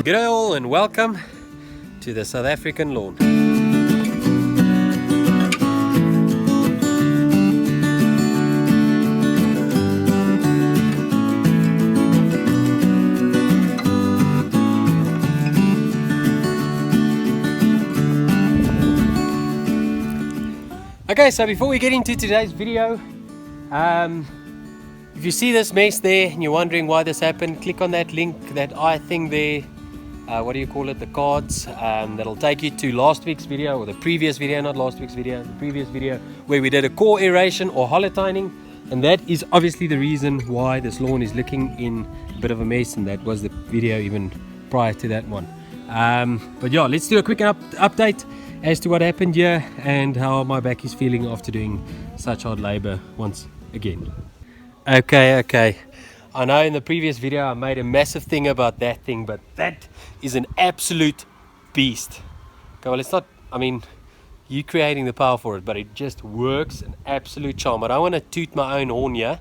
G'day all and welcome to the South African lawn. Okay, so before we get into today's video, if you see this mess there and you're wondering why this happened, click on that link, that eye thing there, what do you call it, the cards, that'll take you to last week's video, or the previous video, not last week's video, the previous video, where we did a core aeration or holotining, and that is obviously the reason why this lawn is looking in a bit of a mess, and that was the video even prior to that one. But yeah, let's do a quick update as to what happened here and how my back is feeling after doing such hard labor once again. Okay, I know in the previous video I made a massive thing about that thing, but that is an absolute beast. Okay, well, it's not, I mean, you creating the power for it, but it just works, an absolute charm. I don't want to toot my own horn here.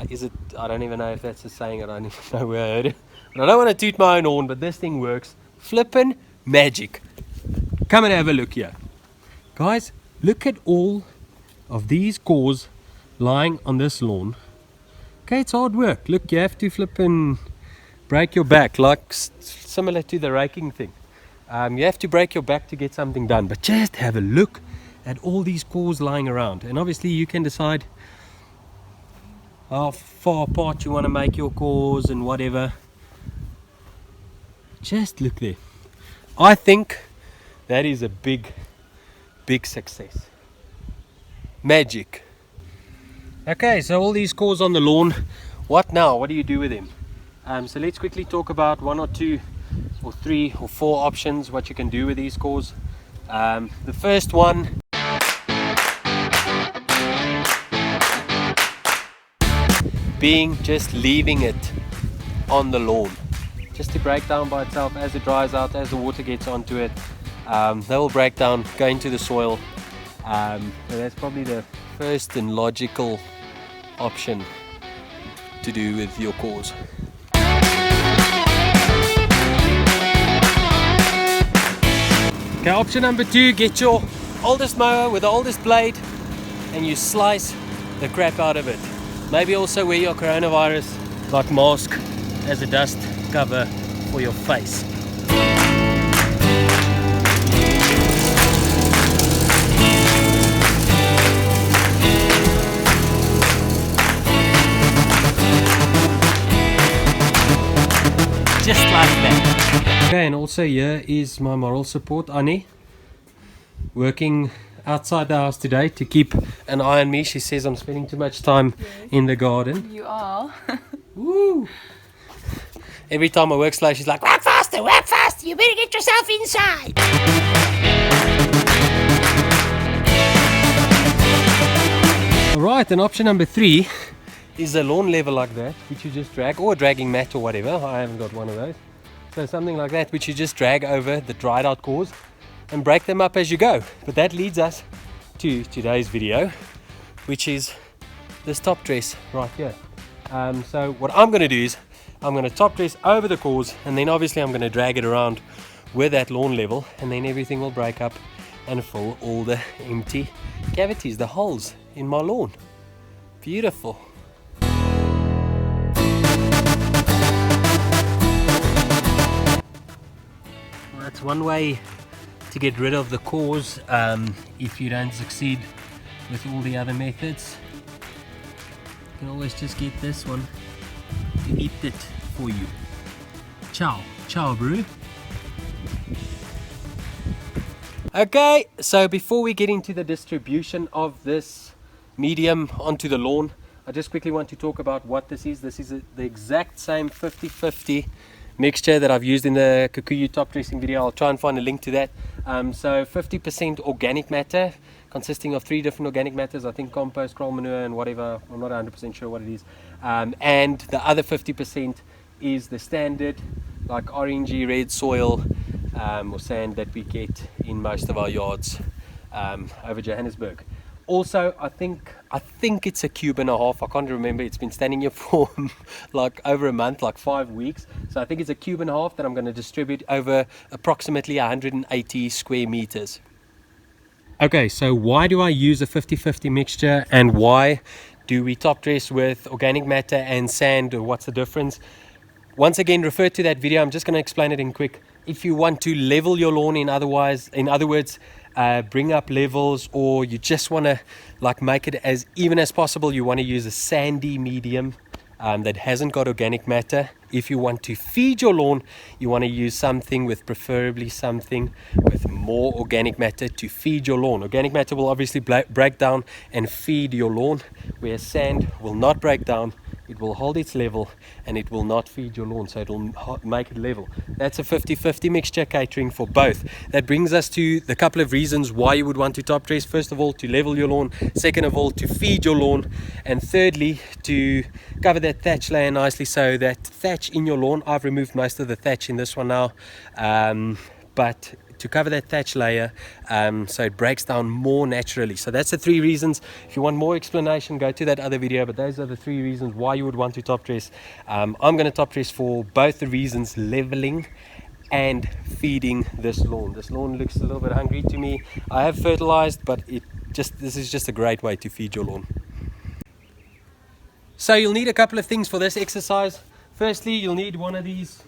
Is it, I don't even know if that's a saying, I don't even know where I heard it, but I don't want to toot my own horn, but this thing works flippin' magic. Come and have a look here, guys. Look at all of these cores lying on this lawn. Okay, it's hard work. Look, you have to flip and break your back, like similar to the raking thing. You have to break your back to get something done, but just have a look at all these cores lying around, and obviously you can decide how far apart you want to make your cores and whatever. Just look there. I think that is a big success. Magic. Okay, so all these cores on the lawn, what now? What do you do with them? So let's quickly talk about one or two or three or four options what you can do with these cores. The first one being just leaving it on the lawn, just to break down by itself as it dries out, as the water gets onto it. They will break down, go into the soil. So that's probably the first and logical option to do with your cores. Okay, option number two, get your oldest mower with the oldest blade and you slice the crap out of it. Maybe also wear your coronavirus like mask as a dust cover for your face. Just like that. Okay, and also here is my moral support, Annie, working outside the house today to keep an eye on me. She says I'm spending too much time in the garden. You are. Woo! Every time I work slow, she's like, work faster, you better get yourself inside. Alright, and option number three is a lawn level like that, which you just drag, or a dragging mat or whatever. I haven't got one of those. So something like that, which you just drag over the dried out cores and break them up as you go. But that leads us to today's video, which is this top dress right here. So what I'm going to do is I'm going to top dress over the cores, and then obviously I'm going to drag it around with that lawn level, and then everything will break up and fill all the empty cavities, the holes in my lawn. Beautiful. That's one way to get rid of the cores if you don't succeed with all the other methods. You can always just get this one to eat it for you. Ciao bro. Okay, so before we get into the distribution of this medium onto the lawn, I just quickly want to talk about what this is. This is the exact same 50-50 mixture that I've used in the Kikuyu top dressing video. I'll try and find a link to that. So 50% organic matter, consisting of 3 different organic matters, I think compost, coral manure and whatever, I'm not 100% sure what it is. And the other 50% is the standard, like orangey red soil or sand that we get in most of our yards over Johannesburg. Also, I think it's a cube and a half. I can't remember. It's been standing here for like over a month, like 5 weeks. So I think it's a cube and a half that I'm going to distribute over approximately 180 square meters. Okay, so why do I use a 50-50 mixture, and why do we top dress with organic matter and sand? What's the difference? Once again, refer to that video. I'm just going to explain it in quick. If you want to level your lawn, in other words, bring up levels, or you just want to like make it as even as possible, you want to use a sandy medium that hasn't got organic matter. If you want to feed your lawn, you want to use something with, preferably something with more organic matter to feed your lawn. Organic matter will obviously break down and feed your lawn, whereas sand will not break down. It will hold its level and it will not feed your lawn, so it will make it level. That's a 50-50 mixture, catering for both. That brings us to the couple of reasons why you would want to top dress. First of all, to level your lawn. Second of all, to feed your lawn. And thirdly, to cover that thatch layer nicely. So that thatch in your lawn, I've removed most of the thatch in this one now, but to cover that thatch layer so it breaks down more naturally. So that's the 3 reasons. If you want more explanation, go to that other video, but those are the 3 reasons why you would want to top dress. I'm going to top dress for both the reasons, leveling and feeding this lawn. This lawn looks a little bit hungry to me. I have fertilized, but this is just a great way to feed your lawn. So you'll need a couple of things for this exercise. Firstly, you'll need one of these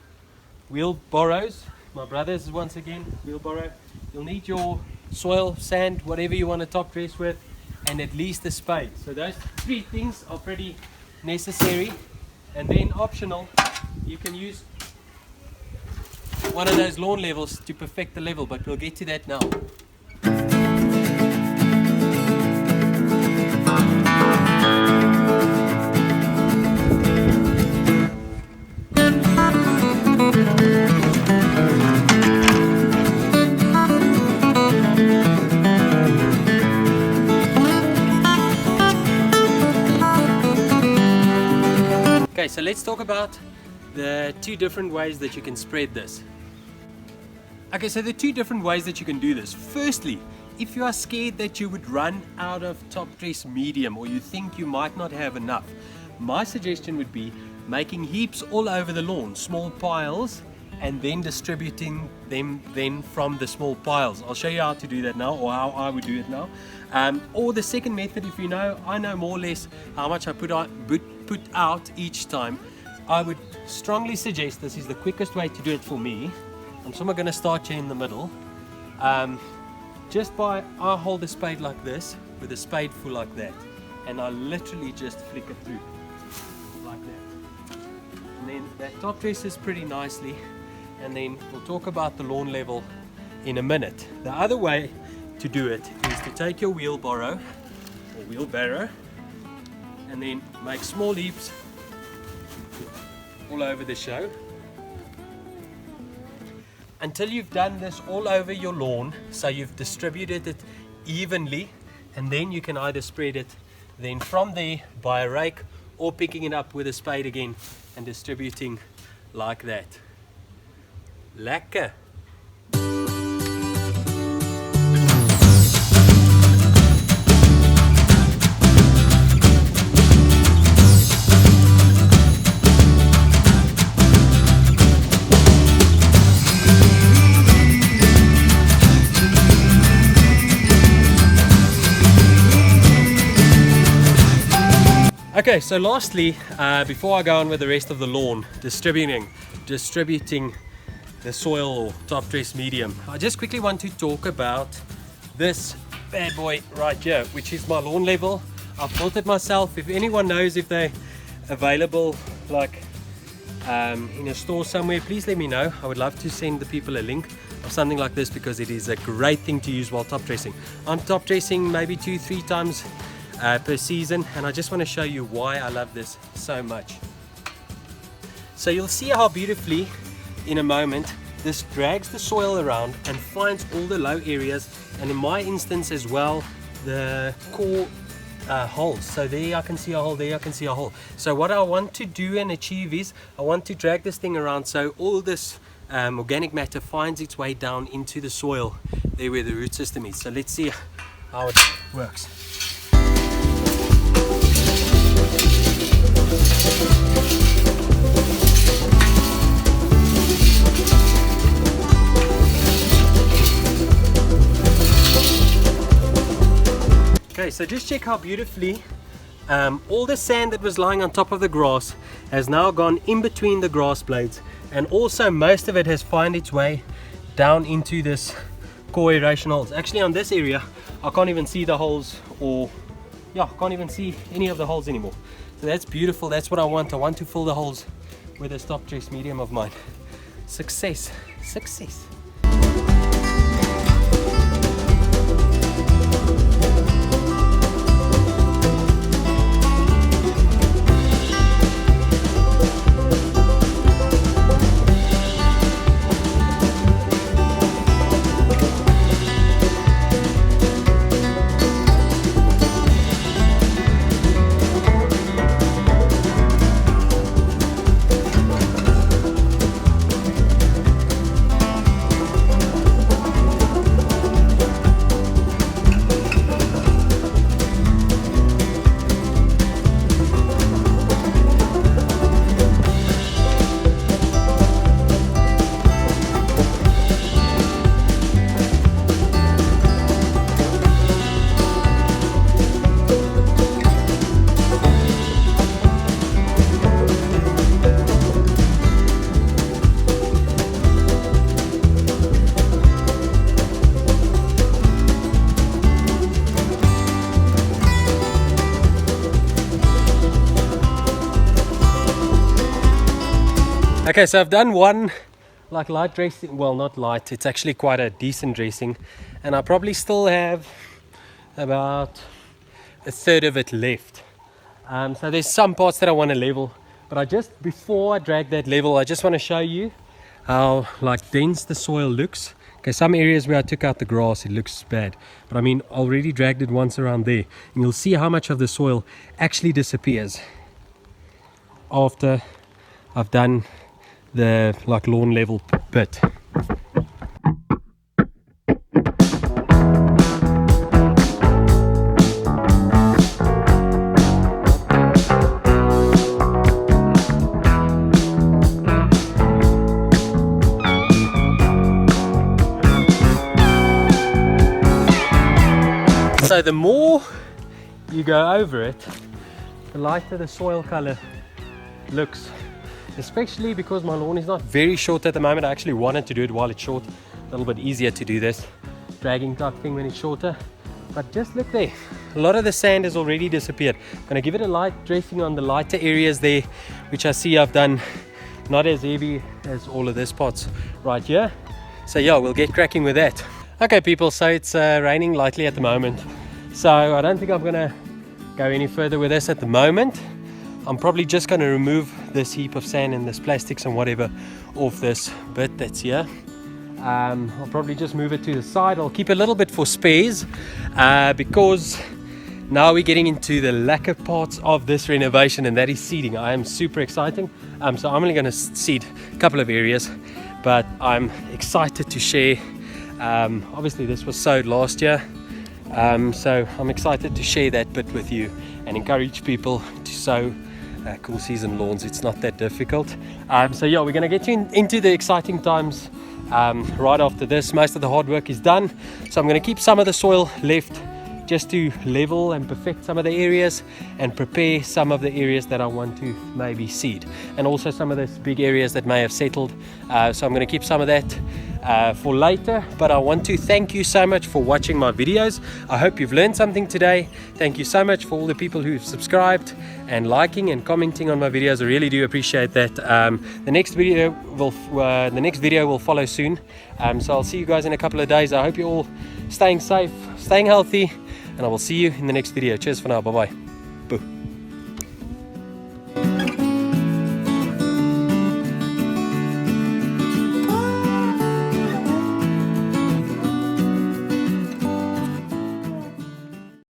wheelbarrows. My brother's, once again, wheelbarrow. You'll need your soil, sand, whatever you want to top dress with, and at least a spade. So those 3 things are pretty necessary. And then optional, you can use one of those lawn levels to perfect the level, but we'll get to that now. Okay, so let's talk about the 2 different ways that you can spread this. Okay, so the 2 different ways that you can do this. Firstly, if you are scared that you would run out of top dress medium, or you think you might not have enough, my suggestion would be making heaps all over the lawn, small piles, and then distributing them then from the small piles. I'll show you how to do that now, or how I would do it now. Or the second method, if you know, I know more or less how much I put out each time. I would strongly suggest, this is the quickest way to do it for me. I'm somewhere going to start here in the middle. I hold a spade like this, with a spadeful like that, and I literally just flick it through like that. And then that top dresses pretty nicely, and then we'll talk about the lawn level in a minute. The other way to do it is to take your wheelbarrow and then make small heaps all over the show until you've done this all over your lawn, so you've distributed it evenly, and then you can either spread it then from there by a rake, or picking it up with a spade again and distributing like that. Lekker! Okay, so lastly, before I go on with the rest of the lawn, distributing the soil or top dress medium, I just quickly want to talk about this bad boy right here, which is my lawn level. I've built it myself. If anyone knows if they're available like in a store somewhere, please let me know. I would love to send the people a link of something like this, because it is a great thing to use while top dressing. I'm top dressing maybe 2-3 times per season, and I just want to show you why I love this so much. So you'll see how beautifully in a moment this drags the soil around and finds all the low areas, and in my instance as well, the core holes. So there I can see a hole, there I can see a hole. So what I want to do and achieve is I want to drag this thing around so all this organic matter finds its way down into the soil there where the root system is. So let's see how it works. Okay, so just check how beautifully all the sand that was lying on top of the grass has now gone in between the grass blades, and also most of it has found its way down into this core aeration holes. Actually on this area I can't even see the holes, or yeah, I can't even see any of the holes anymore. So that's beautiful. That's what I want. I want to fill the holes with a stop dress medium of mine. Success, success. Okay, so I've done one like light dressing, well not light, it's actually quite a decent dressing, and I probably still have about a third of it left. So there's some parts that I want to level, but before I drag that level, I just want to show you how like dense the soil looks. Okay, some areas where I took out the grass, it looks bad, but I mean I already dragged it once around there, and you'll see how much of the soil actually disappears after I've done the like lawn level bit. So the more you go over it, the lighter the soil color looks. Especially because my lawn is not very short at the moment. I actually wanted to do it while it's short. A little bit easier to do this dragging type thing when it's shorter. But just look there. A lot of the sand has already disappeared. I'm going to give it a light dressing on the lighter areas there, which I see I've done not as heavy as all of this parts right here. So yeah, we'll get cracking with that. Okay people, so it's raining lightly at the moment. So I don't think I'm going to go any further with this at the moment. I'm probably just going to remove this heap of sand and this plastics and whatever off this bit that's here. I'll probably just move it to the side. I'll keep a little bit for spares because now we're getting into the lacquer parts of this renovation, and that is seeding. I am super exciting. So I'm only going to seed a couple of areas, but I'm excited to share. Obviously this was sowed last year, so I'm excited to share that bit with you and encourage people to sow cool season lawns. It's not that difficult. So yeah, we're going to get into the exciting times right after this. Most of the hard work is done, so I'm going to keep some of the soil left just to level and perfect some of the areas and prepare some of the areas that I want to maybe seed, and also some of those big areas that may have settled. So I'm going to keep some of that for later. But I want to thank you so much for watching my videos. I hope you've learned something today. Thank you so much for all the people who've subscribed and liking and commenting on my videos. I really do appreciate that. The next video will follow soon, so I'll see you guys in a couple of days. I hope you're all staying safe, staying healthy, and I will see you in the next video. Cheers for now. Bye bye.